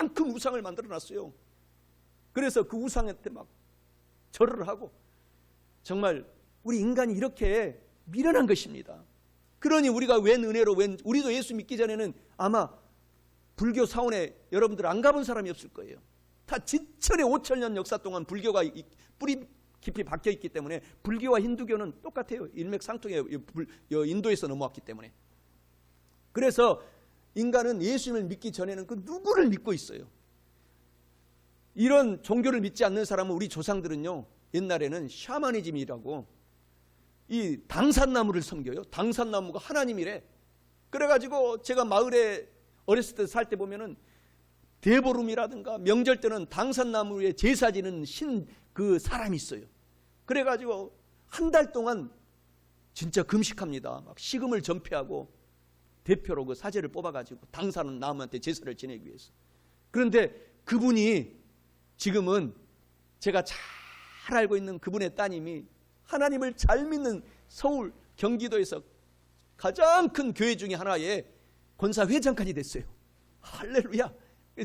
큰 우상을 만들어놨어요. 그래서 그 우상한테 막 절을 하고, 정말 우리 인간이 이렇게 미련한 것입니다. 그러니 우리가 웬 은혜로, 우리도 예수 믿기 전에는 아마 불교 사원에 여러분들 안 가본 사람이 없을 거예요. 다 지천의 5,000년 역사 동안 불교가 뿌리 깊이 박혀있기 때문에 불교와 힌두교는 똑같아요. 일맥상통해요. 인도에서 넘어왔기 때문에. 그래서 인간은 예수님을 믿기 전에는 그 누구를 믿고 있어요. 이런 종교를 믿지 않는 사람은, 우리 조상들은요, 옛날에는 샤머니즘이라고 이 당산나무를 섬겨요. 당산나무가 하나님이래. 그래가지고 제가 마을에 어렸을 때 살 때 보면은 대보름이라든가 명절 때는 당산나무에 제사 지는 그 사람이 있어요. 그래가지고 한 달 동안 진짜 금식합니다. 막 식음을 전폐하고 대표로 그 사제를 뽑아가지고 당산나무한테 제사를 지내기 위해서. 그런데 그분이 지금은 제가 잘 알고 있는 그분의 따님이 하나님을 잘 믿는 서울 경기도에서 가장 큰 교회 중에 하나의 권사회장까지 됐어요. 할렐루야.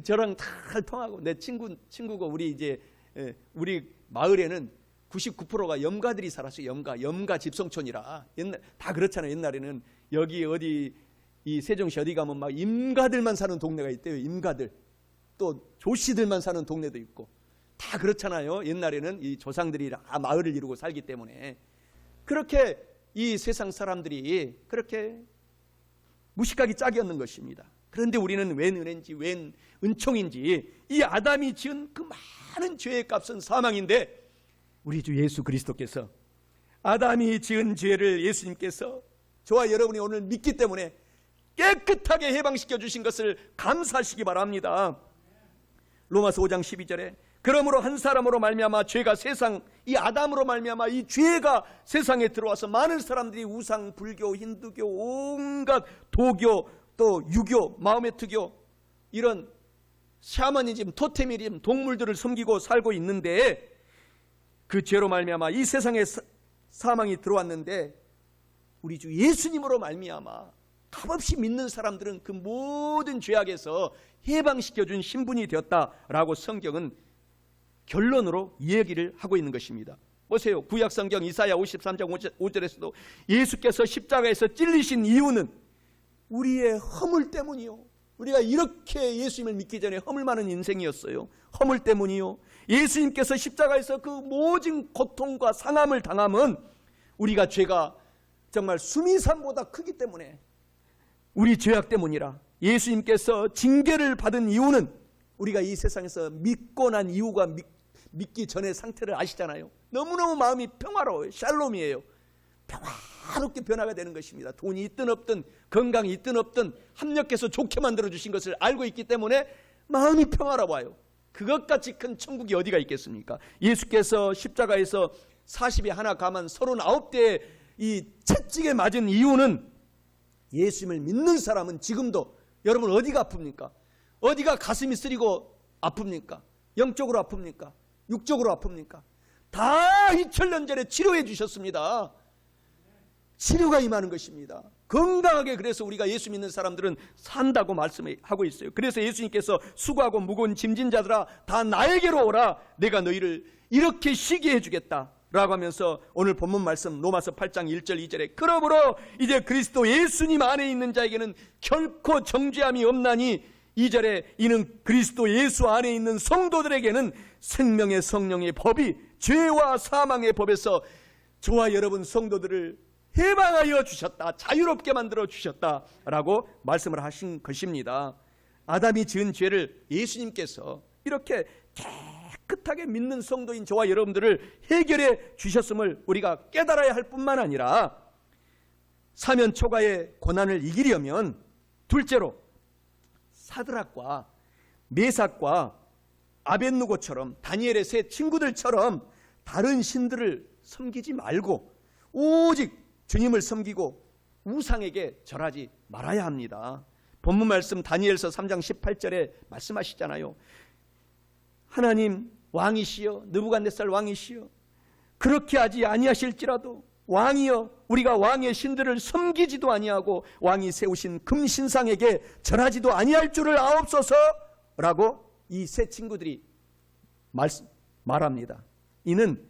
저랑 다 통하고, 내 친구가 우리 마을에는 99%가 염가들이 살았어요. 염가 집성촌이라. 다 그렇잖아요. 옛날에는 여기 어디 이 세종시 어디 가면 막 임가들만 사는 동네가 있대요. 임가들. 또 조씨들만 사는 동네도 있고. 다 그렇잖아요. 옛날에는 이 조상들이 다 마을을 이루고 살기 때문에. 그렇게 이 세상 사람들이 그렇게 무식하기 짝이었는 것입니다. 그런데 우리는 웬 은혜인지 웬 은총인지, 이 아담이 지은 그 많은 죄의 값은 사망인데, 우리 주 예수 그리스도께서 아담이 지은 죄를 예수님께서 저와 여러분이 오늘 믿기 때문에 깨끗하게 해방시켜 주신 것을 감사하시기 바랍니다. 로마서 5장 12절에 그러므로 한 사람으로 말미암아 죄가 이 아담으로 말미암아 이 죄가 세상에 들어와서 많은 사람들이 우상, 불교, 힌두교, 온갖 도교, 또 유교, 마호메트교, 이런 샤머니즘, 토테미즘, 동물들을 섬기고 살고 있는데, 그 죄로 말미암아 이 세상에 사망이 들어왔는데, 우리 주 예수님으로 말미암아 값없이 믿는 사람들은 그 모든 죄악에서 해방시켜준 신분이 되었다라고 성경은 결론으로 이야기를 하고 있는 것입니다. 보세요. 구약성경 이사야 53장 5절에서도 예수께서 십자가에서 찔리신 이유는 우리의 허물 때문이요. 우리가 이렇게 예수님을 믿기 전에 허물 많은 인생이었어요. 허물 때문이요. 예수님께서 십자가에서 그 모든 고통과 상함을 당함은 우리가 죄가 정말 수미산보다 크기 때문에, 우리 죄악 때문이라. 예수님께서 징계를 받은 이유는 우리가 이 세상에서 믿고 난 이유가 믿기 전의 상태를 아시잖아요. 너무너무 마음이 평화로워요. 샬롬이에요. 평화롭게 변화가 되는 것입니다. 돈이 있든 없든 건강이 있든 없든 합력해서 좋게 만들어주신 것을 알고 있기 때문에 마음이 평화로워요. 그것같이 큰 천국이 어디가 있겠습니까? 예수께서 십자가에서 40에 하나 감한 39대의 이 채찍에 맞은 이유는, 예수님을 믿는 사람은 지금도, 여러분 어디가 아픕니까? 어디가 가슴이 쓰리고 아픕니까? 영적으로 아픕니까? 육적으로 아픕니까? 다 2000년 전에 치료해 주셨습니다. 치료가 임하는 것입니다. 건강하게. 그래서 우리가 예수 믿는 사람들은 산다고 말씀하고 있어요. 그래서 예수님께서 수고하고 무거운 짐진 자들아 다 나에게로 오라, 내가 너희를 이렇게 쉬게 해주겠다 라고 하면서 오늘 본문 말씀 로마서 8장 1절 2절에 그러므로 이제 그리스도 예수님 안에 있는 자에게는 결코 정죄함이 없나니, 2절에 이는 그리스도 예수 안에 있는 성도들에게는 생명의 성령의 법이 죄와 사망의 법에서 저와 여러분 성도들을 해방하여 주셨다, 자유롭게 만들어 주셨다라고 말씀을 하신 것입니다. 아담이 지은 죄를 예수님께서 이렇게 깨끗하게 믿는 성도인 저와 여러분들을 해결해 주셨음을 우리가 깨달아야 할 뿐만 아니라, 사면 초가의 고난을 이기려면 둘째로 사드락과 메삭과 아벳누고처럼, 다니엘의 세 친구들처럼 다른 신들을 섬기지 말고 오직 주님을 섬기고 우상에게 절하지 말아야 합니다. 본문 말씀 다니엘서 3장 18절에 말씀하시잖아요. 하나님 왕이시여, 느부갓네살 왕이시여, 그렇게 하지 아니하실지라도 왕이여, 우리가 왕의 신들을 섬기지도 아니하고 왕이 세우신 금신상에게 절하지도 아니할 줄을 아옵소서라고 이 세 친구들이 말합니다. 이는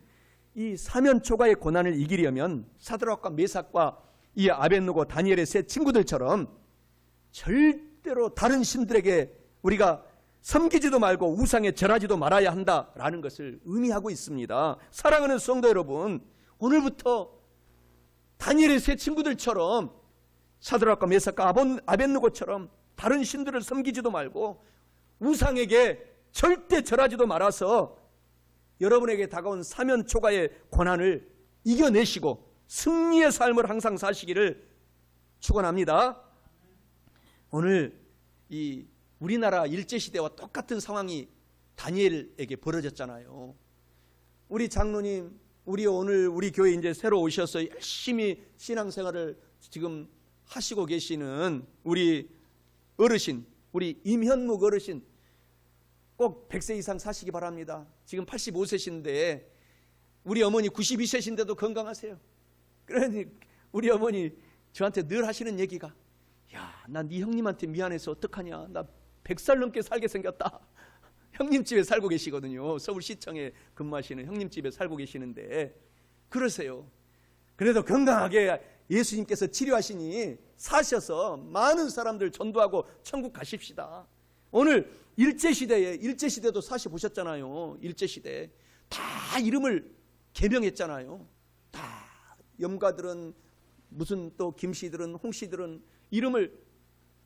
이 사면초가의 고난을 이기려면 사드락과 메삭과 이 아벳느고 다니엘의 세 친구들처럼 절대로 다른 신들에게 우리가 섬기지도 말고 우상에 절하지도 말아야 한다라는 것을 의미하고 있습니다. 사랑하는 성도 여러분, 오늘부터 다니엘의 세 친구들처럼 사드락과 메삭과 아벳느고처럼 다른 신들을 섬기지도 말고 우상에게 절대 절하지도 말아서 여러분에게 다가온 사면초가의 고난을 이겨내시고 승리의 삶을 항상 사시기를 축원합니다. 오늘 이 우리나라 일제시대와 똑같은 상황이 다니엘에게 벌어졌잖아요. 우리 장로님, 오늘 우리 교회 이제 새로 오셔서 열심히 신앙생활을 지금 하시고 계시는 우리 어르신, 우리 임현묵 어르신, 꼭 100세 이상 사시기 바랍니다. 지금 85세신데 우리 어머니 92세신데도 건강하세요. 그러니 우리 어머니 저한테 늘 하시는 얘기가, 야, 난 네 형님한테 미안해서 어떡하냐, 나 100살 넘게 살게 생겼다. 형님 집에 살고 계시거든요. 서울시청에 근무하시는 형님 집에 살고 계시는데 그러세요. 그래도 건강하게 예수님께서 치료하시니 사셔서 많은 사람들 전도하고 천국 가십시다. 오늘 일제시대도 사시 보셨잖아요. 일제시대 다 이름을 개명했잖아요. 다 염가들은 무슨 또 김씨들은 홍씨들은 이름을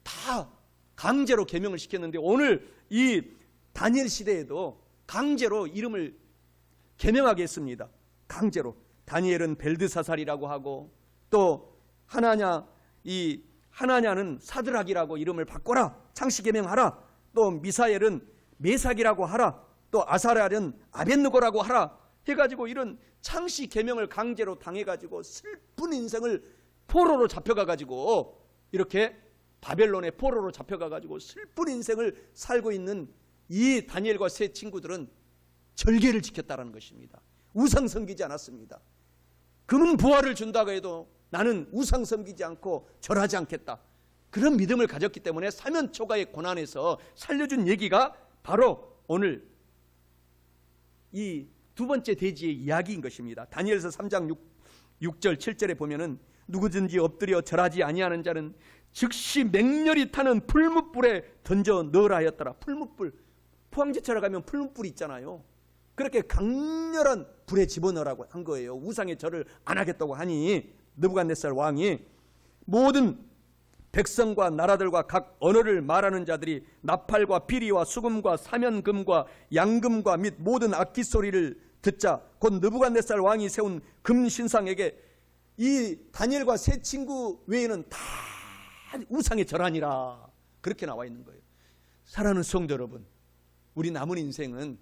다 강제로 개명을 시켰는데 오늘 이 다니엘 시대에도 강제로 이름을 개명하게 했습니다. 강제로. 다니엘은 벨드사살이라고 하고, 또 하나냐는 사드락이라고 이름을 바꿔라, 창씨 개명하라. 또 미사엘은 메삭이라고 하라. 또 아사랴는 아벳느고라고 하라 해가지고 이런 창씨 개명을 강제로 당해가지고 슬픈 인생을 포로로 잡혀가가지고 이렇게 바벨론의 포로로 잡혀가가지고 슬픈 인생을 살고 있는 이 다니엘과 세 친구들은 절개를 지켰다는 것입니다. 우상 섬기지 않았습니다. 금은 부활을 준다고 해도 나는 우상 섬기지 않고 절하지 않겠다. 그런 믿음을 가졌기 때문에 사면초가의 고난에서 살려준 얘기가 바로 오늘 이 두 번째 돼지의 이야기인 것입니다. 다니엘서 3장 6절 7절에 보면은 누구든지 엎드려 절하지 아니하는 자는 즉시 맹렬히 타는 풀무불에 던져 넣으라 하였더라. 풀무불, 포항제철에 가면 풀무불이 있잖아요. 그렇게 강렬한 불에 집어넣으라고 한 거예요. 우상의 절을 안 하겠다고 하니 느부갓네살 왕이 모든 백성과 나라들과 각 언어를 말하는 자들이 나팔과 피리와 수금과 사면금과 양금과 및 모든 악기 소리를 듣자 곧 느부갓네살 왕이 세운 금신상에게 이 다니엘과 세 친구 외에는 다 우상의 절하니라, 그렇게 나와 있는 거예요. 사랑하는 성도 여러분, 우리 남은 인생은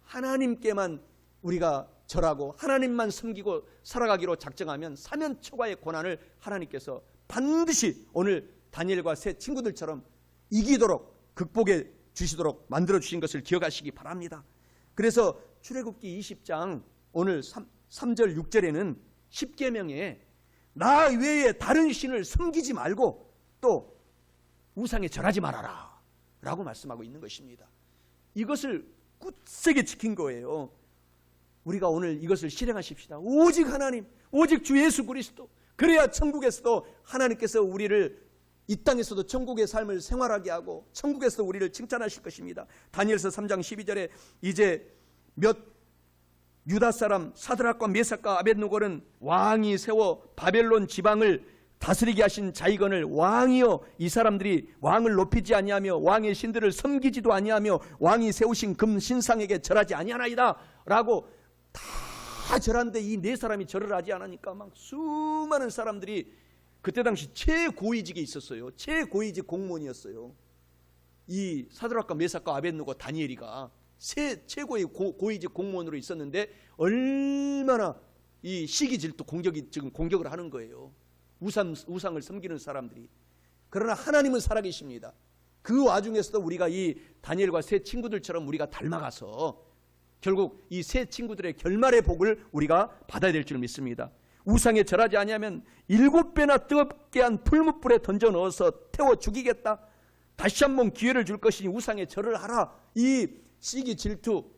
하나님께만 우리가 절하고 하나님만 섬기고 살아가기로 작정하면 사면초가의 고난을 하나님께서 반드시 오늘 다니엘과 세 친구들처럼 이기도록 극복해 주시도록 만들어 주신 것을 기억하시기 바랍니다. 그래서 출애굽기 20장 오늘 3절 6절에는 10계명에 나 외에 다른 신을 섬기지 말고 또 우상에 절하지 말아라 라고 말씀하고 있는 것입니다. 이것을 굳세게 지킨 거예요. 우리가 오늘 이것을 실행하십시다. 오직 하나님, 오직 주 예수 그리스도, 그래야 천국에서도 하나님께서 우리를 이 땅에서도 천국의 삶을 생활하게 하고 천국에서도 우리를 칭찬하실 것입니다. 다니엘서 3장 12절에 이제 몇 유다 사람 사드락과 메삭과 아벳느고는 왕이 세워 바벨론 지방을 다스리게 하신 자이건을 왕이여 이 사람들이 왕을 높이지 아니하며 왕의 신들을 섬기지도 아니하며 왕이 세우신 금 신상에게 절하지 아니하나이다 라고 다 절한데 이 네 사람이 절을 하지 않으니까 막 수많은 사람들이, 그때 당시 최고위직에 있었어요. 최고위직 공무원이었어요. 이 사드락과 메삭과 아벳느고 다니엘이가 최고의 고위직 공무원으로 있었는데 얼마나 이 시기질투 지금 공격을 하는 거예요. 우상을 섬기는 사람들이. 그러나 하나님은 살아계십니다. 그 와중에서도 우리가 이 다니엘과 세 친구들처럼 우리가 닮아가서 결국 이 세 친구들의 결말의 복을 우리가 받아야 될 줄 믿습니다. 우상에 절하지 아니하면 7배나 뜨겁게 한 풀무불에 던져 넣어서 태워 죽이겠다. 다시 한번 기회를 줄 것이니 우상에 절을 하라. 이 시기 질투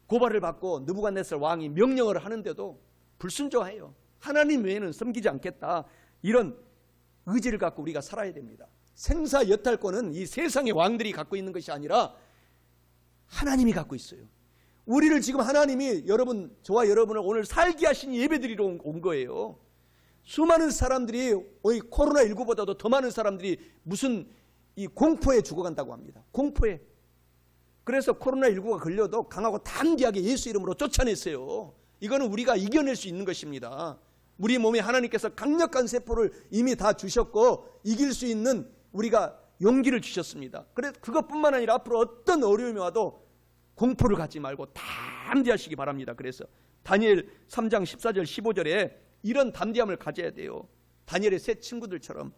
고발을 받고 느부갓네살 왕이 명령을 하는데도 불순종해요. 하나님 외에는 섬기지 않겠다. 이런 의지를 갖고 우리가 살아야 됩니다. 생사 여탈권은 이 세상의 왕들이 갖고 있는 것이 아니라 하나님이 갖고 있어요. 우리를 지금 하나님이 저와 여러분을 오늘 살게 하신 예배드리러 온 거예요. 수많은 사람들이 코로나19보다도 더 많은 사람들이 무슨 이 공포에 죽어간다고 합니다. 공포에. 그래서 코로나19가 걸려도 강하고 담대하게 예수 이름으로 쫓아냈어요. 이거는 우리가 이겨낼 수 있는 것입니다. 우리 몸에 하나님께서 강력한 세포를 이미 다 주셨고 이길 수 있는 우리가 용기를 주셨습니다. 그래서 그것뿐만 아니라 앞으로 어떤 어려움이 와도 공포를 갖지 말고 담대하시기 바랍니다. 그래서 다니엘 3장 14절 15절에 이런 담대함을 가져야 돼요. 다니엘의 세 친구들처럼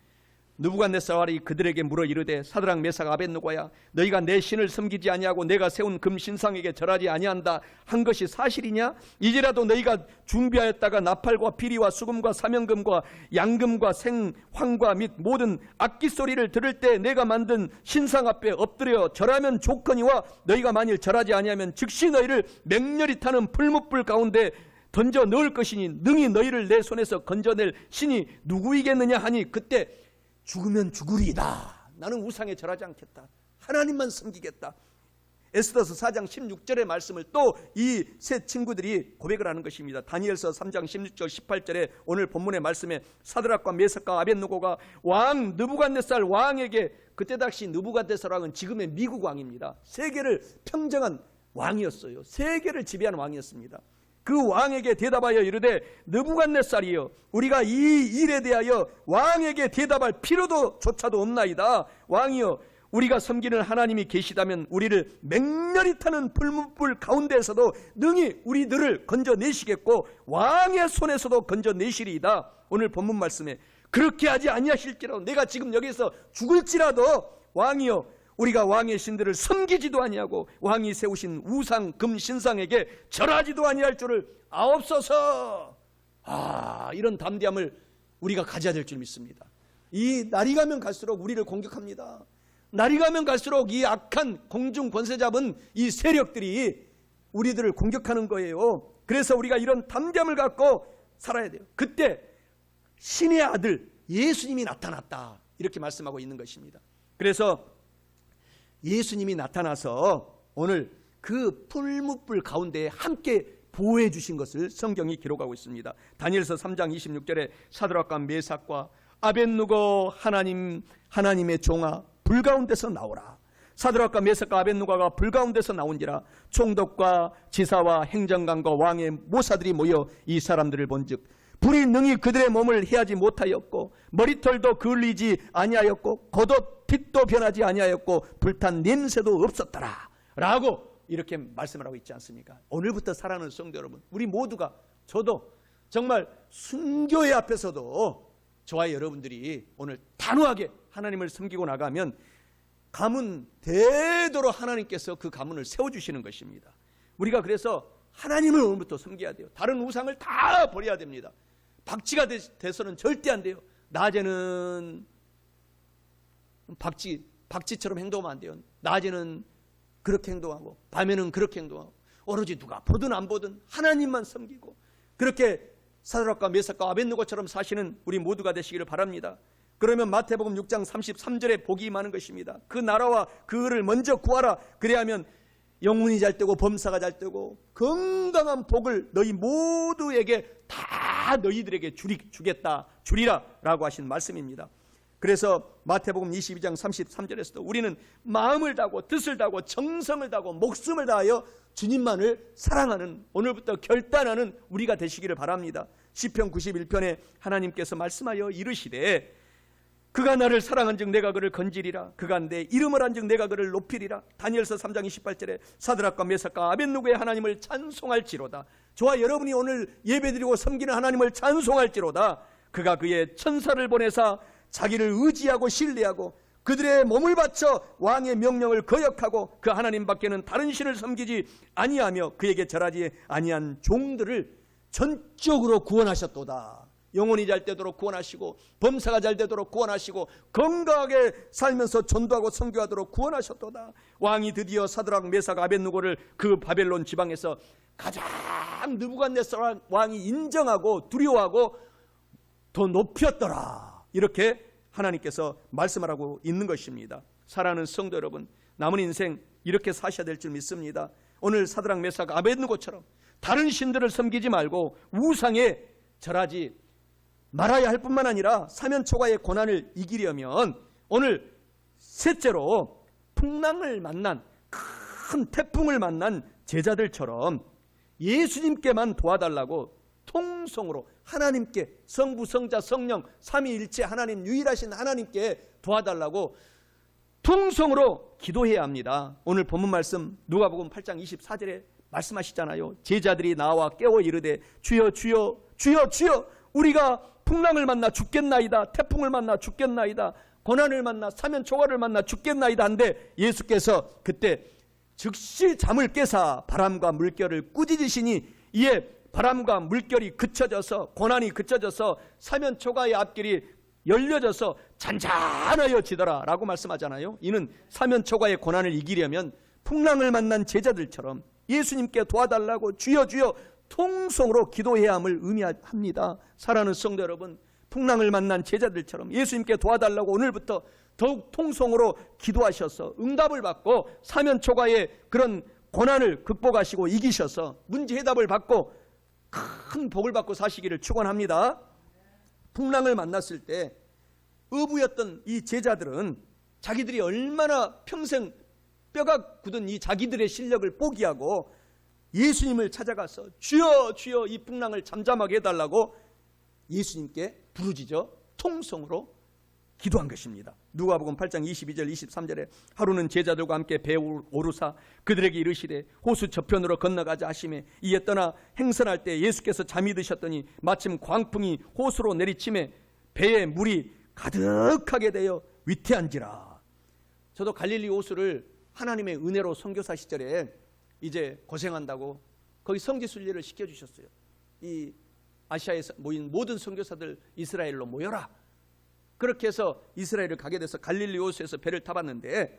느부갓네살이 그들에게 물어 이르되 사드락 메삭 아벳느고야 너희가 내 신을 섬기지 아니하고 내가 세운 금 신상에게 절하지 아니한다 한 것이 사실이냐? 이제라도 너희가 준비하였다가 나팔과 피리와 수금과 사명금과 양금과 생황과 및 모든 악기 소리를 들을 때 내가 만든 신상 앞에 엎드려 절하면 좋거니와 너희가 만일 절하지 아니하면 즉시 너희를 맹렬히 타는 풀무불 가운데 던져 넣을 것이니 능히 너희를 내 손에서 건져낼 신이 누구이겠느냐 하니 그때 죽으면 죽으리이다. 나는 우상에 절하지 않겠다. 하나님만 섬기겠다. 에스더서 4장 16절의 말씀을 또 이 세 친구들이 고백을 하는 것입니다. 다니엘서 3장 16절 18절에 오늘 본문의 말씀에 사드락과 메삭과 아벳느고가 왕 느부갓네살 왕에게 그때 당시 느부갓네살 왕은 지금의 미국 왕입니다. 세계를 평정한 왕이었어요. 세계를 지배하는 왕이었습니다. 그 왕에게 대답하여 이르되 느부갓네살이여 우리가 이 일에 대하여 왕에게 대답할 필요도 조차도 없나이다. 왕이여 우리가 섬기는 하나님이 계시다면 우리를 맹렬히 타는 불문불 가운데에서도 능히 우리들을 건져내시겠고 왕의 손에서도 건져내시리이다. 오늘 본문 말씀에 그렇게 하지 아니하실지라도 내가 지금 여기서 죽을지라도 왕이여 우리가 왕의 신들을 섬기지도 아니하고 왕이 세우신 우상 금 신상에게 절하지도 아니할 줄을 아옵소서. 이런 담대함을 우리가 가져야 될 줄 믿습니다. 이 날이 가면 갈수록 우리를 공격합니다. 날이 가면 갈수록 이 악한 공중 권세 잡은 이 세력들이 우리들을 공격하는 거예요. 그래서 우리가 이런 담대함을 갖고 살아야 돼요. 그때 신의 아들 예수님이 나타났다 이렇게 말씀하고 있는 것입니다. 그래서 예수님이 나타나서 오늘 그 풀무불 가운데 함께 보호해 주신 것을 성경이 기록하고 있습니다. 다니엘서 3장 26절에 사드락과 메삭과 아벳느고 하나님의 종아 불 가운데서 나오라. 사드락과 메삭과 아벳느고가 불 가운데서 나온지라 총독과 지사와 행정관과 왕의 모사들이 모여 이 사람들을 본즉 불이 능히 그들의 몸을 해하지 못하였고 머리털도 그을리지 아니하였고 겉옷 빛도 변하지 아니하였고 불탄 냄새도 없었더라 라고 이렇게 말씀을 하고 있지 않습니까? 오늘부터 살아가는 성도 여러분, 우리 모두가 저도 정말 순교회 앞에서도 저와 여러분들이 오늘 단호하게 하나님을 섬기고 나가면 가문 되도록 하나님께서 그 가문을 세워주시는 것입니다. 우리가 그래서 하나님을 오늘부터 섬겨야 돼요. 다른 우상을 다 버려야 됩니다. 박쥐가 돼서는 절대 안 돼요. 낮에는 박쥐처럼 행동하면 안 돼요. 낮에는 그렇게 행동하고 밤에는 그렇게 행동하고 오로지 누가 보든 안 보든 하나님만 섬기고 그렇게 사드락과 메삭과 아벳느고처럼 사시는 우리 모두가 되시기를 바랍니다. 그러면 마태복음 6장 33절에 복이 임하는 것입니다. 그 나라와 그 의를 먼저 구하라. 그래야면 영혼이 잘 되고 범사가 잘 되고 건강한 복을 너희 모두에게 다 너희들에게 주리라 라고 하신 말씀입니다. 그래서 마태복음 22장 33절에서도 우리는 마음을 다하고 뜻을 다하고 정성을 다하고 목숨을 다하여 주님만을 사랑하는 오늘부터 결단하는 우리가 되시기를 바랍니다. 시편 91편에 하나님께서 말씀하여 이르시되 그가 나를 사랑한즉 내가 그를 건지리라. 그가 내 이름을 한즉 내가 그를 높이리라. 다니엘서 3장 28절에 사드락과 메삭과 아벳느고의 하나님을 찬송할지로다. 저와 여러분이 오늘 예배드리고 섬기는 하나님을 찬송할지로다. 그가 그의 천사를 보내사 자기를 의지하고 신뢰하고 그들의 몸을 바쳐 왕의 명령을 거역하고 그 하나님 밖에는 다른 신을 섬기지 아니하며 그에게 절하지 아니한 종들을 전적으로 구원하셨도다. 영혼이 잘 되도록 구원하시고 범사가 잘 되도록 구원하시고 건강하게 살면서 전도하고 선교하도록 구원하셨도다. 왕이 드디어 사드락 메삭 아벳느고를 그 바벨론 지방에서 가장 느부갓네살 왕이 인정하고 두려워하고 더 높였더라. 이렇게 하나님께서 말씀하라고 있는 것입니다. 사랑하는 성도 여러분, 남은 인생 이렇게 사셔야 될 줄 믿습니다. 오늘 사드락 메삭 아벳느고처럼 다른 신들을 섬기지 말고 우상에 절하지 말아야 할 뿐만 아니라 사면초가의 고난을 이기려면 오늘 셋째로 풍랑을 만난, 큰 태풍을 만난 제자들처럼 예수님께만 도와달라고 통성으로 하나님께, 성부 성자 성령 삼위일체 하나님, 유일하신 하나님께 도와달라고 통성으로 기도해야 합니다. 오늘 본문 말씀 누가복음 8장 24절에 말씀하시잖아요. 제자들이 나와 깨워 이르되 주여 주여 주여 주여 우리가 풍랑을 만나 죽겠나이다, 태풍을 만나 죽겠나이다, 고난을 만나 사면초가를 만나 죽겠나이다 한데 예수께서 그때 즉시 잠을 깨사 바람과 물결을 꾸짖으시니 이에 바람과 물결이 그쳐져서, 고난이 그쳐져서 사면초가의 앞길이 열려져서 잔잔하여지더라 라고 말씀하잖아요. 이는 사면초가의 고난을 이기려면 풍랑을 만난 제자들처럼 예수님께 도와달라고 주여 주여 통성으로 기도해야 함을 의미합니다. 사랑하는 성도 여러분, 풍랑을 만난 제자들처럼 예수님께 도와달라고 오늘부터 더욱 통성으로 기도하셔서 응답을 받고 사면초가의 그런 고난을 극복하시고 이기셔서 문제 해답을 받고 큰 복을 받고 사시기를 축원합니다. 풍랑을 만났을 때 어부였던 이 제자들은 자기들이 얼마나 평생 뼈가 굳은 이 자기들의 실력을 포기하고 예수님을 찾아가서 주여 주여 이 풍랑을 잠잠하게 해달라고 예수님께 부르짖어 통성으로 기도한 것입니다. 누가복음 8장 22절 23절에 하루는 제자들과 함께 배에 오르사 그들에게 이르시되 호수 저편으로 건너가자 하시매 이에 떠나 행선할 때 예수께서 잠이 드셨더니 마침 광풍이 호수로 내리치매 배에 물이 가득하게 되어 위태한지라. 저도 갈릴리 호수를 하나님의 은혜로 선교사 시절에 이제 고생한다고 거기 성지순례를 시켜주셨어요. 이 아시아에서 모인 모든 선교사들 이스라엘로 모여라. 그렇게 해서 이스라엘을 가게 돼서 갈릴리 호수에서 배를 타봤는데,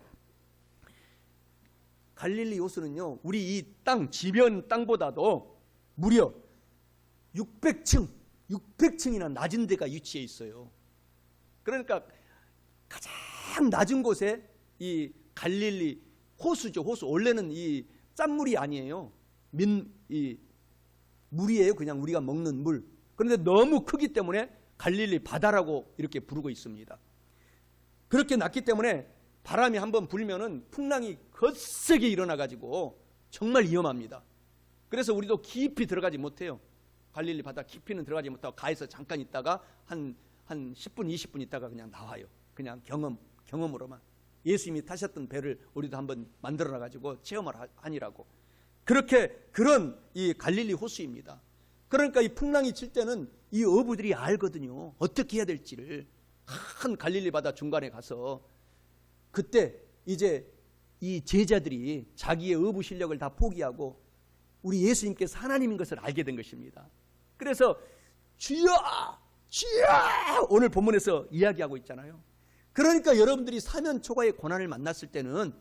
갈릴리 호수는요 우리 이 땅 지변 땅보다도 무려 600층이나 낮은 데가 위치해 있어요. 그러니까 가장 낮은 곳에 이 갈릴리 호수죠. 호수 원래는 이 짠물이 아니에요. 물이에요. 그냥 우리가 먹는 물. 그런데 너무 크기 때문에 갈릴리 바다라고 이렇게 부르고 있습니다. 그렇게 낮기 때문에 바람이 한번 불면은 풍랑이 거세게 일어나가지고 정말 위험합니다. 그래서 우리도 깊이 들어가지 못해요. 갈릴리 바다 깊이는 들어가지 못하고 가에서 잠깐 있다가 한 10분 20분 있다가 그냥 나와요. 그냥 경험으로만. 예수님이 타셨던 배를 우리도 한번 만들어놔가지고 체험을 하니라고. 그런 이 갈릴리 호수입니다. 그러니까 이 풍랑이 칠 때는 이 어부들이 알거든요. 어떻게 해야 될지를. 한 갈릴리 바다 중간에 가서 그때 이제 이 제자들이 자기의 어부 실력을 다 포기하고 우리 예수님께서 하나님인 것을 알게 된 것입니다. 그래서 주여 주여 오늘 본문에서 이야기하고 있잖아요. 그러니까 여러분들이 사면초가의 고난을 만났을 때는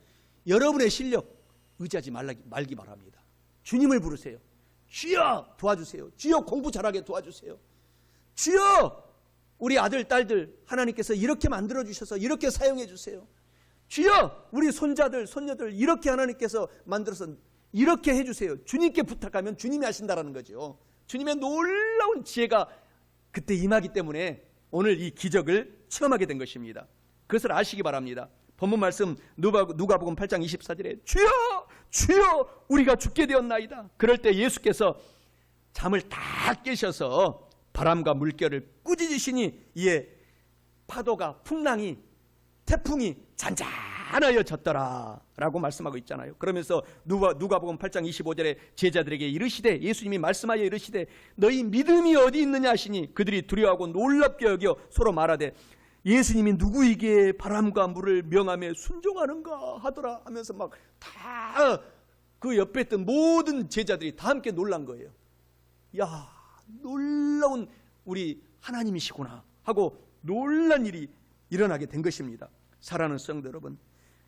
여러분의 실력 의지하지 말기 바랍니다. 주님을 부르세요. 주여 도와주세요. 주여 공부 잘하게 도와주세요. 주여 우리 아들 딸들 하나님께서 이렇게 만들어주셔서 이렇게 사용해 주세요. 주여 우리 손자들 손녀들 이렇게 하나님께서 만들어서 이렇게 해주세요. 주님께 부탁하면 주님이 하신다라는 거죠. 주님의 놀라운 지혜가 그때 임하기 때문에 오늘 이 기적을 체험하게 된 것입니다. 그것을 아시기 바랍니다. 본문 말씀 누가복음 8장 24절에 주여 주여 우리가 죽게 되었나이다. 그럴 때 예수께서 잠을 다 깨셔서 바람과 물결을 꾸짖으시니 이에 파도가 풍랑이 태풍이 잔잔하여졌더라 라고 말씀하고 있잖아요. 그러면서 누가복음 8장 25절에 제자들에게 이르시되 예수님이 말씀하여 이르시되 너희 믿음이 어디 있느냐 하시니 그들이 두려워하고 놀랍게 여겨 서로 말하되 예수님이 누구에게 바람과 물을 명하며 순종하는가 하더라 하면서 막 다 그 옆에 있던 모든 제자들이 다 함께 놀란 거예요. 야 놀라운 우리 하나님이시구나 하고 놀란 일이 일어나게 된 것입니다. 사랑하는 성도 여러분,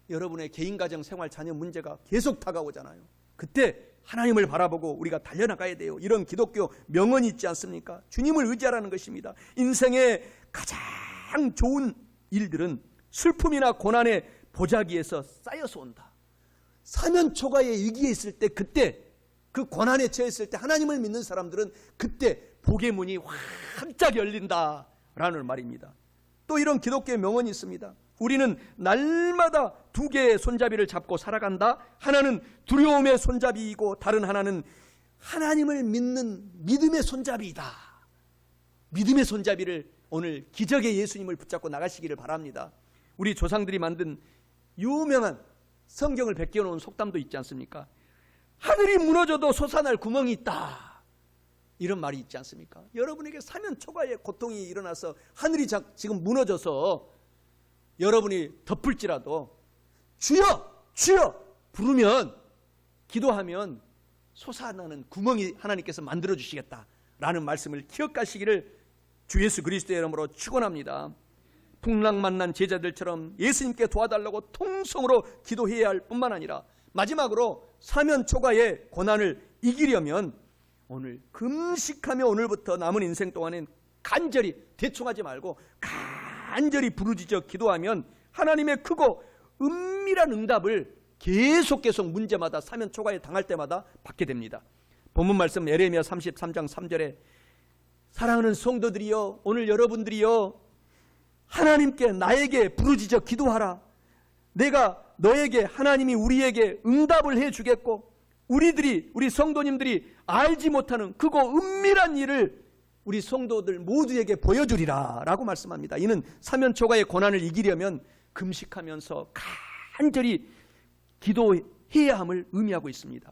여러분의 개인 가정 생활 자녀 문제가 계속 다가오잖아요. 그때 하나님을 바라보고 우리가 달려나가야 돼요. 이런 기독교 명언이 있지 않습니까? 주님을 의지하라는 것입니다. 인생의 가장 좋은 일들은 슬픔이나 고난의 보자기에서 쌓여서 온다. 사면초가의 위기에 있을 때, 그때 그 고난에 처했을 때 하나님을 믿는 사람들은 그때 복의 문이 활짝 열린다라는 말입니다. 또 이런 기독교의 명언이 있습니다. 우리는 날마다 두 개의 손잡이를 잡고 살아간다. 하나는 두려움의 손잡이이고 다른 하나는 하나님을 믿는 믿음의 손잡이이다. 믿음의 손잡이를 오늘 기적의 예수님을 붙잡고 나가시기를 바랍니다. 우리 조상들이 만든 유명한 성경을 베껴놓은 속담도 있지 않습니까? 하늘이 무너져도 솟아날 구멍이 있다. 이런 말이 있지 않습니까? 여러분에게 사면초가의 고통이 일어나서 하늘이 지금 무너져서 여러분이 덮을지라도 주여 주여 부르면, 기도하면 솟아나는 구멍이 하나님께서 만들어 주시겠다라는 말씀을 기억하시기를 주 예수 그리스도의 이름으로 축원합니다. 풍랑 만난 제자들처럼 예수님께 도와달라고 통성으로 기도해야 할 뿐만 아니라 마지막으로 사면초가의 고난을 이기려면 오늘 금식하며 오늘부터 남은 인생 동안엔 간절히, 대충하지 말고 간절히 부르짖어 기도하면 하나님의 크고 은밀한 응답을 계속 문제마다 사면초가에 당할 때마다 받게 됩니다. 본문 말씀 예레미야 33장 3절에 사랑하는 성도들이여, 오늘 여러분들이여, 하나님께 나에게 부르짖어 기도하라. 내가 너에게, 하나님이 우리에게 응답을 해주겠고 우리 성도님들이 알지 못하는 크고 은밀한 일을 우리 성도들 모두에게 보여주리라 라고 말씀합니다. 이는 사면초가의 고난을 이기려면 금식하면서 간절히 기도해야 함을 의미하고 있습니다.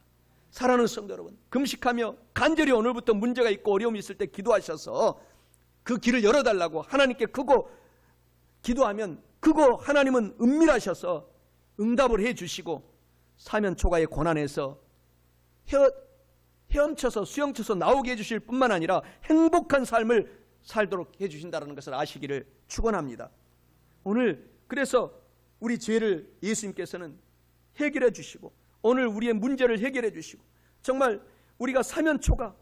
사랑하는 성도 여러분, 금식하며 간절히 오늘부터 문제가 있고 어려움이 있을 때 기도하셔서 그 길을 열어달라고 하나님께 크고 기도하면, 크고 하나님은 은밀하셔서 응답을 해주시고 사면초가의 고난에서 헤엄쳐서 수영쳐서 나오게 해주실 뿐만 아니라 행복한 삶을 살도록 해주신다는 것을 아시기를 축원합니다. 오늘 그래서 우리 죄를 예수님께서는 해결해 주시고 오늘 우리의 문제를 해결해 주시고, 정말 우리가 사면초가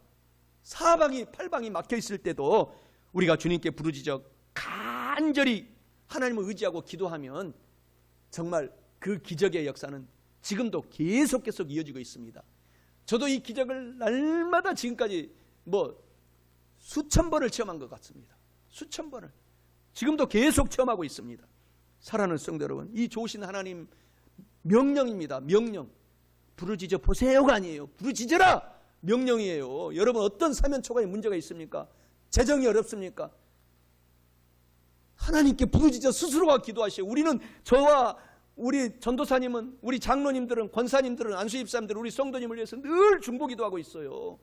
사방이 팔방이 막혀 있을 때도 우리가 주님께 부르짖어 간절히 하나님을 의지하고 기도하면 정말 그 기적의 역사는 지금도 계속 이어지고 있습니다. 저도 이 기적을 날마다 지금까지 수천 번을 체험한 것 같습니다. 수천 번을. 지금도 계속 체험하고 있습니다. 사랑하는 성도 여러분, 이 좋으신 하나님 명령입니다. 명령. 부르짖어 보세요가 아니에요. 부르짖어라! 명령이에요. 여러분, 어떤 사면초가에 문제가 있습니까? 재정이 어렵습니까? 하나님께 부르짖어 스스로가 기도하시오. 우리는, 저와 우리 전도사님은, 우리 장로님들은, 권사님들은, 안수집사님들은 우리 성도님을 위해서 늘 중보기도하고 있어요.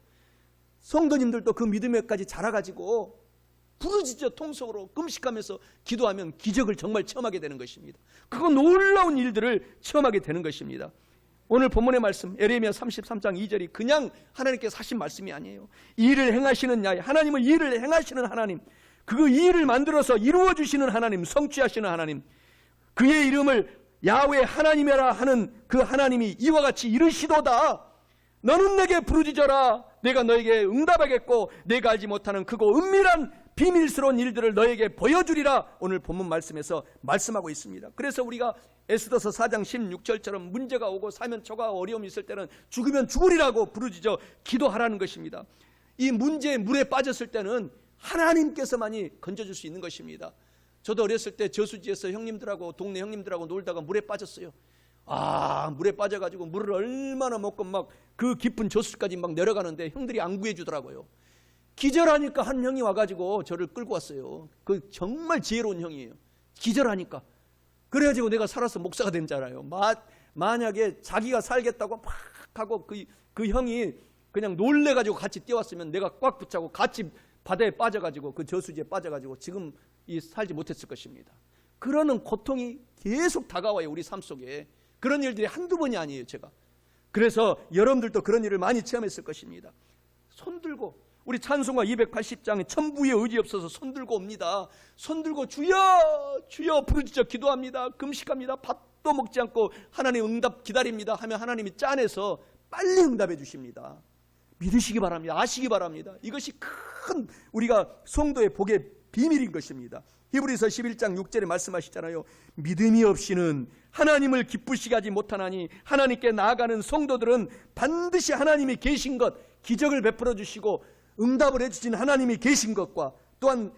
성도님들도 그 믿음에까지 자라가지고 부르짖어 통성으로 금식하면서 기도하면 기적을 정말 체험하게 되는 것입니다. 그건 놀라운 일들을 체험하게 되는 것입니다. 오늘 본문의 말씀 예레미야 33장 2절이 그냥 하나님께서 하신 말씀이 아니에요. 이 일을 행하시는 야훼, 하나님은 이 일을 행하시는 하나님, 그 이 일을 만들어서 이루어주시는 하나님, 성취하시는 하나님, 그의 이름을 야훼 하나님이라 하는 그 하나님이 이와 같이 이르시도다. 너는 내게 부르짖어라. 내가 너에게 응답하겠고 내가 알지 못하는 크고 은밀한 비밀스러운 일들을 너에게 보여주리라. 오늘 본문 말씀에서 말씀하고 있습니다. 그래서 우리가 에스더서 4장 16절처럼 문제가 오고 사면초가 어려움이 있을 때는 죽으면 죽으리라고 부르짖어 기도하라는 것입니다. 이 문제의 물에 빠졌을 때는 하나님께서만이 건져줄 수 있는 것입니다. 저도 어렸을 때 저수지에서 형님들하고 동네 형님들하고 놀다가 물에 빠졌어요. 물에 빠져가지고 물을 얼마나 먹고 막 그 깊은 저수지까지 막 내려가는데 형들이 안 구해주더라고요. 기절하니까 한 형이 와가지고 저를 끌고 왔어요. 그 정말 지혜로운 형이에요. 기절하니까. 그래가지고 내가 살아서 목사가 된 줄 알아요. 만약에 자기가 살겠다고 막 하고 그 형이 그냥 놀래가지고 같이 뛰어왔으면 내가 꽉 붙잡고 같이 바다에 빠져가지고 그 저수지에 빠져가지고 지금 살지 못했을 것입니다. 그러는 고통이 계속 다가와요. 우리 삶 속에. 그런 일들이 한두 번이 아니에요. 제가. 그래서 여러분들도 그런 일을 많이 체험했을 것입니다. 손 들고 우리 찬송가 280장에 천부의 의지 없어서 손들고 옵니다. 손들고 주여 주여 부르짖어 기도합니다. 금식합니다. 밥도 먹지 않고 하나님 응답 기다립니다 하면 하나님이 짠해서 빨리 응답해 주십니다. 믿으시기 바랍니다. 아시기 바랍니다. 이것이 큰 우리가 성도의 복의 비밀인 것입니다. 히브리서 11장 6절에 말씀하시잖아요. 믿음이 없이는 하나님을 기쁘시게 하지 못하나니 하나님께 나아가는 성도들은 반드시 하나님이 계신 것, 기적을 베풀어 주시고 응답을 해주신 하나님이 계신 것과 또한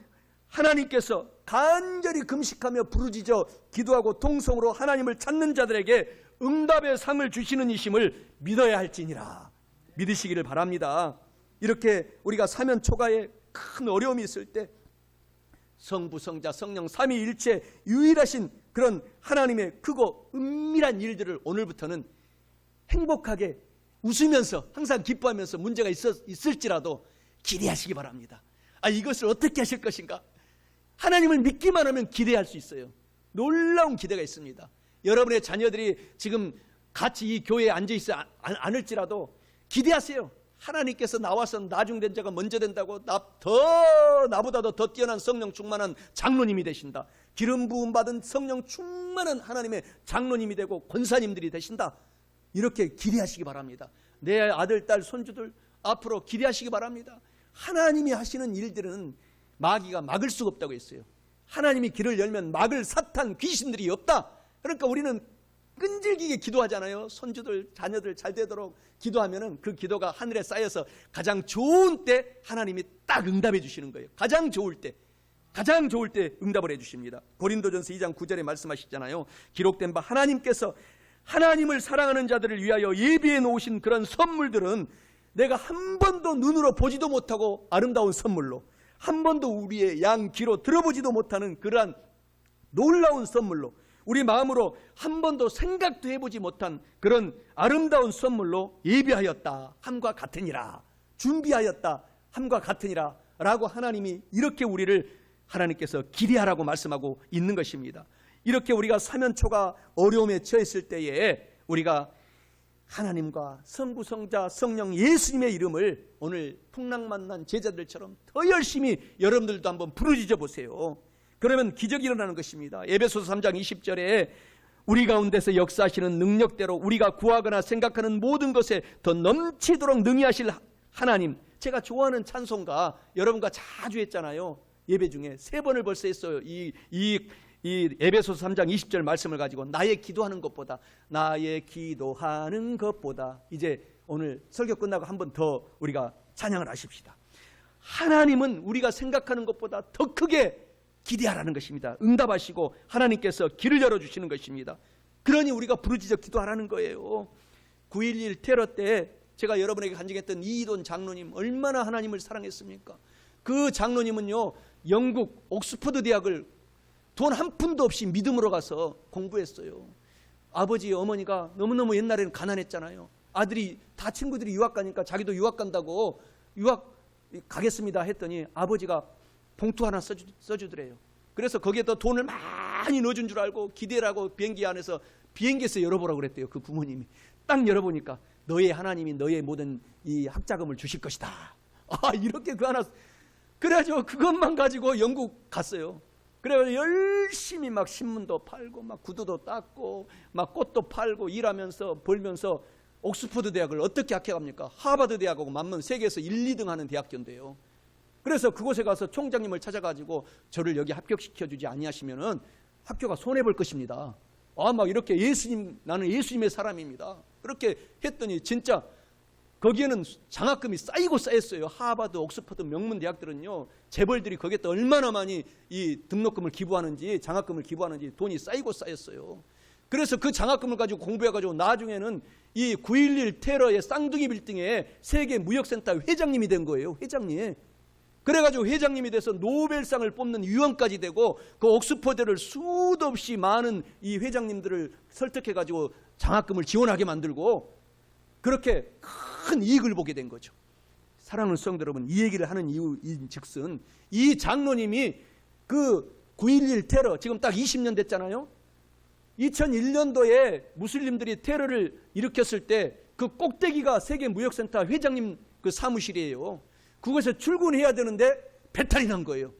하나님께서 간절히 금식하며 부르짖어 기도하고 통성으로 하나님을 찾는 자들에게 응답의 상을 주시는 이심을 믿어야 할지니라. 믿으시기를 바랍니다. 이렇게 우리가 사면 초가에 큰 어려움이 있을 때 성부, 성자, 성령 삼위일체 유일하신 그런 하나님의 크고 은밀한 일들을 오늘부터는 행복하게 웃으면서 항상 기뻐하면서 문제가 있을지라도 기대하시기 바랍니다. 이것을 어떻게 하실 것인가? 하나님을 믿기만 하면 기대할 수 있어요. 놀라운 기대가 있습니다. 여러분의 자녀들이 지금 같이 이 교회에 앉아있지 않을지라도 기대하세요. 하나님께서 나와서 나중된 자가 먼저 된다고 나보다도 더 뛰어난 성령 충만한 장로님이 되신다. 기름 부음 받은 성령 충만한 하나님의 장로님이 되고 권사님들이 되신다. 이렇게 기대하시기 바랍니다. 내 아들, 딸, 손주들 앞으로 기대하시기 바랍니다. 하나님이 하시는 일들은 마귀가 막을 수가 없다고 했어요. 하나님이 길을 열면 막을 사탄, 귀신들이 없다. 그러니까 우리는 끈질기게 기도하잖아요. 손주들, 자녀들 잘 되도록 기도하면은 그 기도가 하늘에 쌓여서 가장 좋은 때 하나님이 딱 응답해 주시는 거예요. 가장 좋을 때 응답을 해 주십니다. 고린도전서 2장 9절에 말씀하시잖아요. 기록된 바 하나님께서 하나님을 사랑하는 자들을 위하여 예비해 놓으신 그런 선물들은 내가 한 번도 눈으로 보지도 못하고 아름다운 선물로, 한 번도 우리의 양 귀로 들어보지도 못하는 그러한 놀라운 선물로, 우리 마음으로 한 번도 생각도 해보지 못한 그런 아름다운 선물로 예비하였다 함과 같으니라, 준비하였다 함과 같으니라 라고 하나님이 이렇게 우리를 하나님께서 기대하라고 말씀하고 있는 것입니다. 이렇게 우리가 사면초가 어려움에 처했을 때에 우리가 하나님과 성부, 성자, 성령 예수님의 이름을 오늘 풍랑 만난 제자들처럼 더 열심히 여러분들도 한번 부르짖어 보세요. 그러면 기적이 일어나는 것입니다. 에베소서 3장 20절에 우리 가운데서 역사하시는 능력대로 우리가 구하거나 생각하는 모든 것에 더 넘치도록 능히 하실 하나님. 제가 좋아하는 찬송가 여러분과 자주 했잖아요. 예배 중에 3번을 벌써 했어요. 이 에베소서 3장 20절 말씀을 가지고 나의 기도하는 것보다, 나의 기도하는 것보다, 이제 오늘 설교 끝나고 한 번 더 우리가 찬양을 하십시다. 하나님은 우리가 생각하는 것보다 더 크게 기대하라는 것입니다. 응답하시고 하나님께서 길을 열어주시는 것입니다. 그러니 우리가 부르짖어 기도하라는 거예요. 9.11 테러 때 제가 여러분에게 간증했던 이이돈 장로님 얼마나 하나님을 사랑했습니까? 그 장로님은요, 영국 옥스퍼드 대학을 돈 한 푼도 없이 믿음으로 가서 공부했어요. 아버지, 어머니가 너무너무 옛날에는 가난했잖아요. 아들이 다 친구들이 유학 가니까 자기도 유학 간다고 유학 가겠습니다 했더니 아버지가 봉투 하나 써주더래요. 그래서 거기에다 돈을 많이 넣어준 줄 알고 기대라고 비행기 안에서 비행기에서 열어보라고 그랬대요. 그 부모님이 딱 열어보니까 너의 하나님이 너의 모든 이 학자금을 주실 것이다. 이렇게 그 하나, 그래가지고 그것만 가지고 영국 갔어요. 그래가지고 열심히 막 신문도 팔고 막 구두도 닦고 막 꽃도 팔고 일하면서 벌면서 옥스퍼드 대학을 어떻게 합격합니까? 하버드 대학하고 맞면 세계에서 1, 2등 하는 대학교인데요. 그래서 그곳에 가서 총장님을 찾아가지고 저를 여기 합격시켜주지 아니하시면은 학교가 손해볼 것입니다. 막 이렇게 나는 예수님의 사람입니다. 그렇게 했더니 진짜 거기에는 장학금이 쌓이고 쌓였어요. 하버드, 옥스퍼드 명문 대학들은요, 재벌들이 거기에다 얼마나 많이 이 등록금을 기부하는지, 장학금을 기부하는지 돈이 쌓이고 쌓였어요. 그래서 그 장학금을 가지고 공부해가지고 나중에는 이 9.11 테러의 쌍둥이 빌딩의 세계 무역센터 회장님이 된 거예요. 회장님. 그래가지고 회장님이 돼서 노벨상을 뽑는 위원까지 되고 그 옥스퍼드를 수도 없이 많은 이 회장님들을 설득해가지고 장학금을 지원하게 만들고 그렇게 큰 이익을 보게 된 거죠. 사랑하는 성도 여러분, 이 얘기를 하는 이유인 즉슨 이 장로님이 그 9.11 테러 지금 딱 20년 됐잖아요. 2001년도에 무슬림들이 테러를 일으켰을 때 그 꼭대기가 세계무역센터 회장님 그 사무실이에요. 그곳에 출근해야 되는데 배탈이 난 거예요.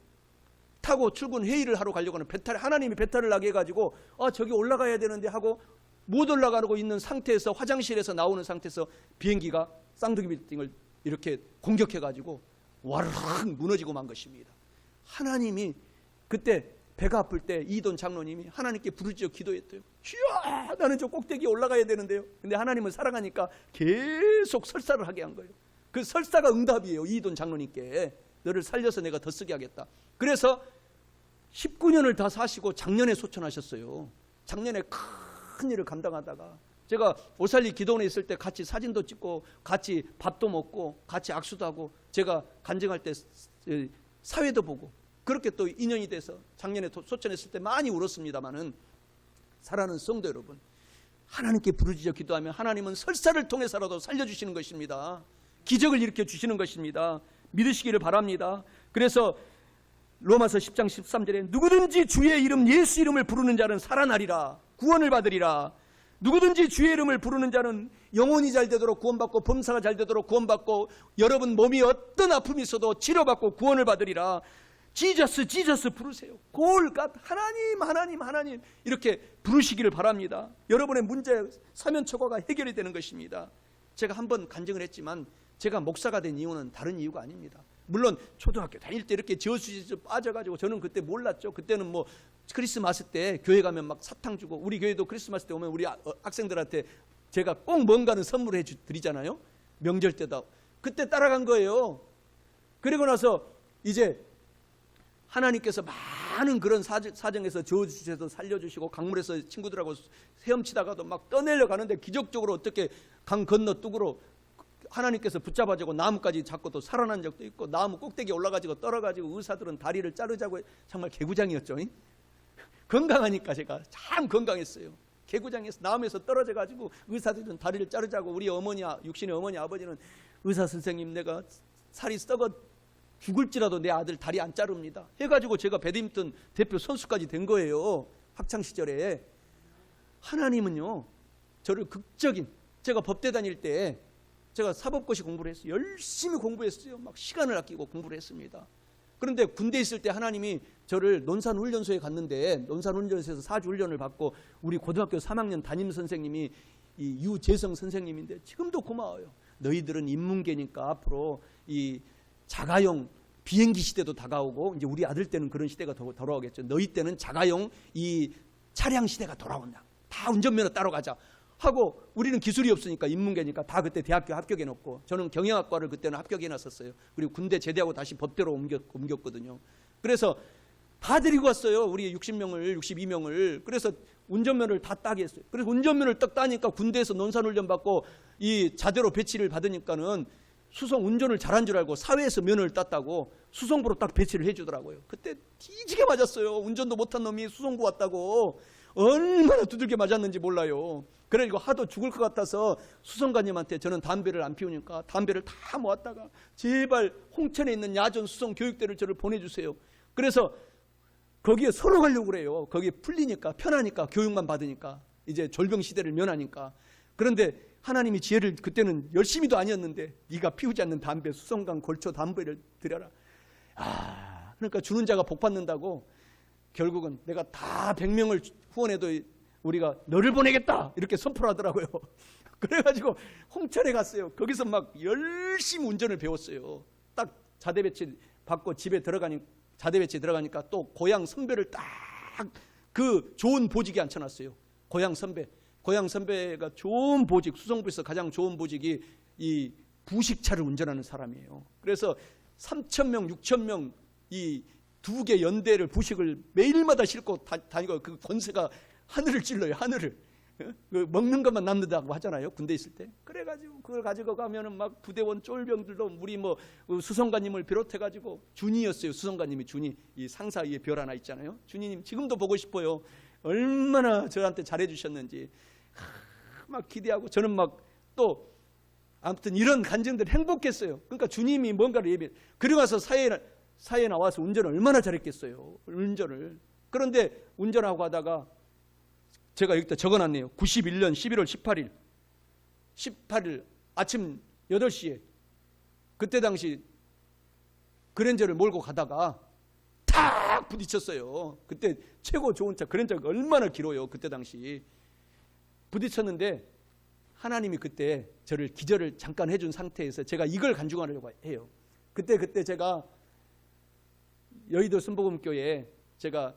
타고 출근 회의를 하러 가려고 하는 하나님이 배탈을 나게 해가지고 저기 올라가야 되는데 하고 못 올라가고 있는 상태에서 화장실에서 나오는 상태에서 비행기가 쌍둥이 빌딩을 이렇게 공격해가지고 와르르 무너지고 만 것입니다. 하나님이 그때 배가 아플 때 이돈 장로님이 하나님께 부르짖어 기도했대요. 주여, 나는 저 꼭대기에 올라가야 되는데요. 근데 하나님은 사랑하니까 계속 설사를 하게 한 거예요. 그 설사가 응답이에요. 이돈 장로님께 너를 살려서 내가 더 쓰게 하겠다. 그래서 19년을 다 사시고 작년에 소천하셨어요. 작년에 큰 일을 감당하다가 제가 오살리 기도원에 있을 때 같이 사진도 찍고 같이 밥도 먹고 같이 악수도 하고 제가 간증할 때 사회도 보고 그렇게 또 인연이 돼서 작년에 소천했을 때 많이 울었습니다마는 사랑하는 성도 여러분, 하나님께 부르짖어 기도하면 하나님은 설사를 통해서라도 살려주시는 것입니다. 기적을 일으켜 주시는 것입니다. 믿으시기를 바랍니다. 그래서 로마서 10장 13절에 누구든지 주의 이름 예수 이름을 부르는 자는 살아나리라, 구원을 받으리라. 누구든지 주의 이름을 부르는 자는 영혼이 잘 되도록 구원받고 범사가 잘 되도록 구원받고 여러분 몸이 어떤 아픔이 있어도 치료받고 구원을 받으리라. 지저스 지저스 부르세요. 골갓 하나님 하나님 하나님 이렇게 부르시기를 바랍니다. 여러분의 문제 사면초가가 해결이 되는 것입니다. 제가 한번 간증을 했지만 제가 목사가 된 이유는 다른 이유가 아닙니다. 물론 초등학교 다닐 때 이렇게 저수지에 빠져가지고 저는 그때 몰랐죠. 그때는 뭐 크리스마스 때 교회 가면 막 사탕 주고 우리 교회도 크리스마스 때 오면 우리 학생들한테 제가 꼭 뭔가는 선물해 드리잖아요. 명절 때다. 그때 따라간 거예요. 그리고 나서 이제 하나님께서 많은 그런 사정에서 저수지에서 살려주시고 강물에서 친구들하고 헤엄치다가도 막 떠내려 가는데 기적적으로 어떻게 강 건너 뚝으로 하나님께서 붙잡아주고 나무까지 잡고 또 살아난 적도 있고 나무 꼭대기에 올라가지고 떨어가지고 의사들은 다리를 자르자고 정말 개구장이었죠. 건강하니까 제가 참 건강했어요. 개구장에서 나무에서 떨어져가지고 의사들은 다리를 자르자고 우리 어머니 육신의 어머니 아버지는 의사 선생님 내가 살이 썩어 죽을지라도 내 아들 다리 안 자릅니다 해가지고 제가 배드민턴 대표 선수까지 된 거예요. 학창시절에. 하나님은요 저를 극적인, 제가 법대 다닐 때 제가 사법고시 공부를 했어요. 열심히 공부했어요. 막 시간을 아끼고 공부를 했습니다. 그런데 군대에 있을 때 하나님이 저를 논산훈련소에 갔는데 논산훈련소에서 4주 훈련을 받고 우리 고등학교 3학년 담임 선생님이 이 유재성 선생님인데 지금도 고마워요. 너희들은 인문계니까 앞으로 이 자가용 비행기 시대도 다가오고 이제 우리 아들 때는 그런 시대가 돌아오겠죠. 너희 때는 자가용 이 차량 시대가 돌아온다. 다 운전면허 따러 가자 하고 우리는 기술이 없으니까 인문계니까 다 그때 대학교 합격해 놓고 저는 경영학과를 그때는 합격해 놨었어요. 그리고 군대 제대하고 다시 법대로 옮겼거든요. 그래서 다 데리고 왔어요. 우리 60명을 62명을. 그래서 운전면허를 다 따게 했어요. 그래서 운전면허를 딱 따니까 군대에서 논산훈련 받고 이 자대로 배치를 받으니까는 수송 운전을 잘한 줄 알고 사회에서 면허를 땄다고 수송부로 딱 배치를 해주더라고요. 그때 뒤지게 맞았어요. 운전도 못한 놈이 수송부 왔다고. 얼마나 두들겨 맞았는지 몰라요. 그러니까 하도 죽을 것 같아서 수송관님한테 저는 담배를 안 피우니까 담배를 다 모았다가 제발 홍천에 있는 야전 수송 교육대를 저를 보내주세요. 그래서 거기에 서로 가려고 그래요. 거기에 풀리니까 편하니까 교육만 받으니까 이제 졸병시대를 면하니까. 그런데 하나님이 지혜를 그때는 열심히도 아니었는데 네가 피우지 않는 담배 수송관 골초 담배를 드려라. 그러니까 주는 자가 복 받는다고 결국은 내가 다 100명을 후원해도 우리가 너를 보내겠다 이렇게 선포를 하더라고요. 그래가지고 홍천에 갔어요. 거기서 막 열심히 운전을 배웠어요. 딱 자대 배치 받고 집에 자대 배치 들어가니까 또 고향 선배를 딱 그 좋은 보직에 앉혀놨어요. 고향 선배가 좋은 보직, 수송부에서 가장 좋은 보직이 이 부식차를 운전하는 사람이에요. 그래서 3,000명, 6,000명 이 두 개 연대를 부식을 매일마다 싣고 다니고 그 권세가 하늘을 찔러요. 하늘을. 그 먹는 것만 남는다고 하잖아요. 군대 있을 때. 그래가지고 그걸 가지고 가면은 막 부대원 쫄병들도 우리 뭐 수송관님을 비롯해가지고 준이였어요. 수송관님이 준이. 이 상사 위에 별 하나 있잖아요. 준이님 지금도 보고 싶어요. 얼마나 저한테 잘해주셨는지. 막 기대하고 저는 막 또 아무튼 이런 간증들 행복했어요. 그러니까 주님이 뭔가를 예배. 그리고 나서 사회에 나와서 운전을 얼마나 잘했겠어요. 운전을. 그런데 운전하고 하다가 제가 여기다 적어놨네요. 91년 11월 18일 아침 8시에 그때 당시 그랜저를 몰고 가다가 탁 부딪혔어요. 그때 최고 좋은 차 그랜저가 얼마나 길어요. 그때 당시 부딪혔는데 하나님이 그때 저를 기절을 잠깐 해준 상태에서 제가 이걸 간증하려고 해요. 그때 제가 여의도 순복음교회에 제가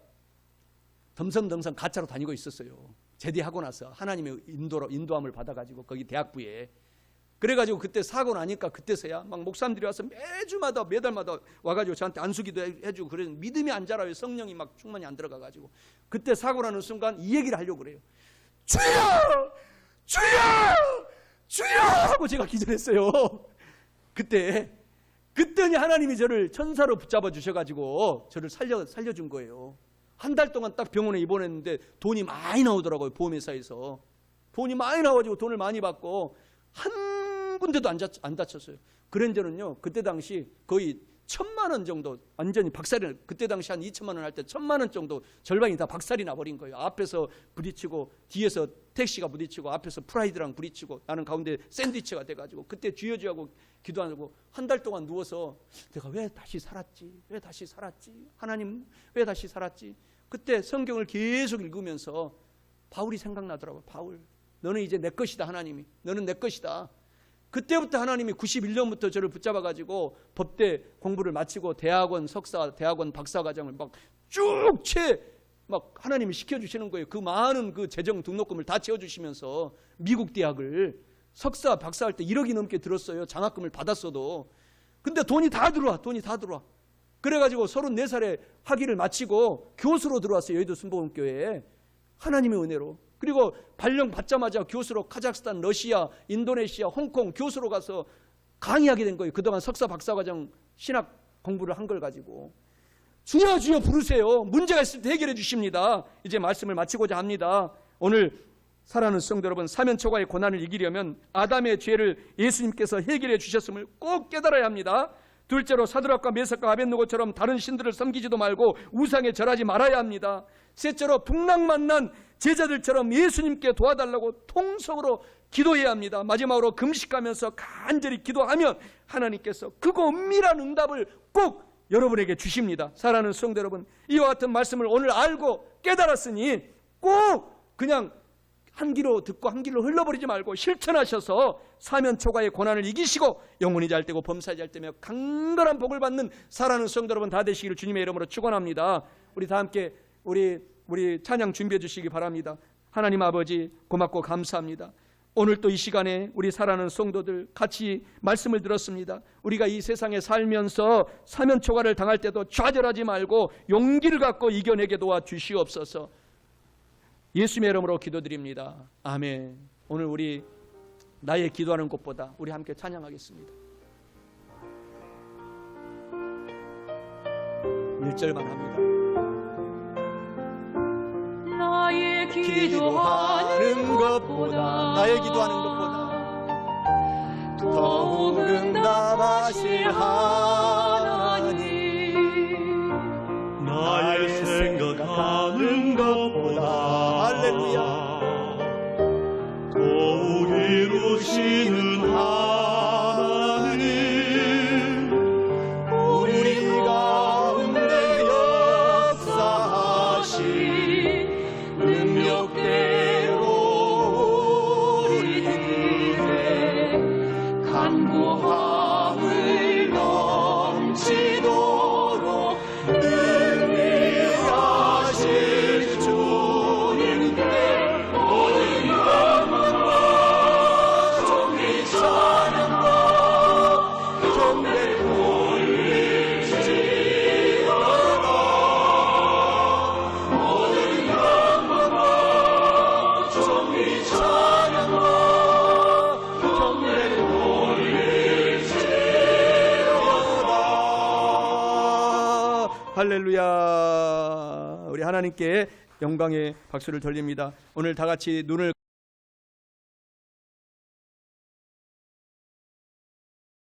덤성덤성 가짜로 다니고 있었어요. 제대하고 나서 하나님의 인도함을 받아가지고 거기 대학부에. 그래가지고 그때 사고 나니까 그때서야 막 목사님들이 와서 매주마다 매달마다 와가지고 저한테 안수기도 해주고 그래서 믿음이 안 자라요. 성령이 막 충만히 안 들어가가지고. 그때 사고 나는 순간 이 얘기를 하려고 그래요. 주여! 주여! 주여! 하고 제가 기절했어요. 그때니 하나님이 저를 천사로 붙잡아 주셔가지고 저를 살려준 거예요. 한 달 동안 딱 병원에 입원했는데 돈이 많이 나오더라고요. 보험회사에서. 돈이 많이 나와가지고 돈을 많이 받고 한 군데도 안 다쳤어요. 그랜저는요, 그때 당시 거의 1,000만 원 정도 완전히 박살이, 그때 당시 한 2천만 원 할 때 1,000만 원 정도 절반이 다 박살이 나버린 거예요. 앞에서 부딪히고 뒤에서 택시가 부딪히고 앞에서 프라이드랑 부딪히고 나는 가운데 샌드위치가 돼가지고 그때 주여주하고 기도하고 한 달 동안 누워서 내가 왜 다시 살았지? 왜 다시 살았지? 하나님 왜 다시 살았지? 그때 성경을 계속 읽으면서 바울이 생각나더라고요. 바울, 너는 이제 내 것이다. 하나님이 너는 내 것이다. 그때부터 하나님이 91년부터 저를 붙잡아가지고 법대 공부를 마치고 대학원 석사, 대학원 박사과정을 막 쭉 막 하나님이 시켜주시는 거예요. 그 많은 그 재정 등록금을 다 채워주시면서 미국 대학을 석사, 박사 할 때 1억이 넘게 들었어요. 장학금을 받았어도. 근데 돈이 다 들어와. 그래가지고 34살에 학위를 마치고 교수로 들어왔어요. 여의도 순복음교회에. 하나님의 은혜로. 그리고 발령 받자마자 교수로 카자흐스탄, 러시아, 인도네시아, 홍콩 교수로 가서 강의하게 된 거예요. 그동안 석사, 박사과정 신학 공부를 한 걸 가지고. 주여 주여 부르세요. 문제가 있을 때 해결해 주십니다. 이제 말씀을 마치고자 합니다. 오늘 사랑하는 성도 여러분, 사면초가의 고난을 이기려면 아담의 죄를 예수님께서 해결해 주셨음을 꼭 깨달아야 합니다. 둘째로 사드락과 메삭과 아벳느고처럼 다른 신들을 섬기지도 말고 우상에 절하지 말아야 합니다. 셋째로 풍랑만난 제자들처럼 예수님께 도와달라고 통성으로 기도해야 합니다. 마지막으로 금식하면서 간절히 기도하면 하나님께서 크고 은밀한 응답을 꼭 여러분에게 주십니다. 사랑하는 성도 여러분, 이와 같은 말씀을 오늘 알고 깨달았으니 꼭 그냥 한 귀로 듣고 한 귀로 흘러버리지 말고 실천하셔서 사면초가의 고난을 이기시고 영혼이 잘되고 범사에 잘되며 강건한 복을 받는 사랑하는 성도 여러분 다 되시기를 주님의 이름으로 축원합니다. 우리 다 함께 우리 찬양 준비해 주시기 바랍니다. 하나님 아버지 고맙고 감사합니다. 오늘 또 이 시간에 우리 사랑하는 성도들 같이 말씀을 들었습니다. 우리가 이 세상에 살면서 사면초가를 당할 때도 좌절하지 말고 용기를 갖고 이겨내게 도와주시옵소서. 예수님의 이름으로 기도드립니다. 아멘. 오늘 우리 나의 기도하는 것보다 우리 함께 찬양하겠습니다. 1절만 합니다. 나의 기도하는 것보다 더욱 응답하실 하나님, 나의 생각하는 것보다 할렐루야 더욱 이루시는 하나님, 우리 가운데 역사하신 능력대로 우리들의 간구함을 넘치도록 능리하실 주님께 모든 영광과 존귀 찬양과 경배 돌릴지어다. 모든 영광과 존귀 찬양과 경배 돌릴지어다. 할렐루야. 우리 하나님께 영광의 박수를 돌립니다. 오늘 다 같이 눈을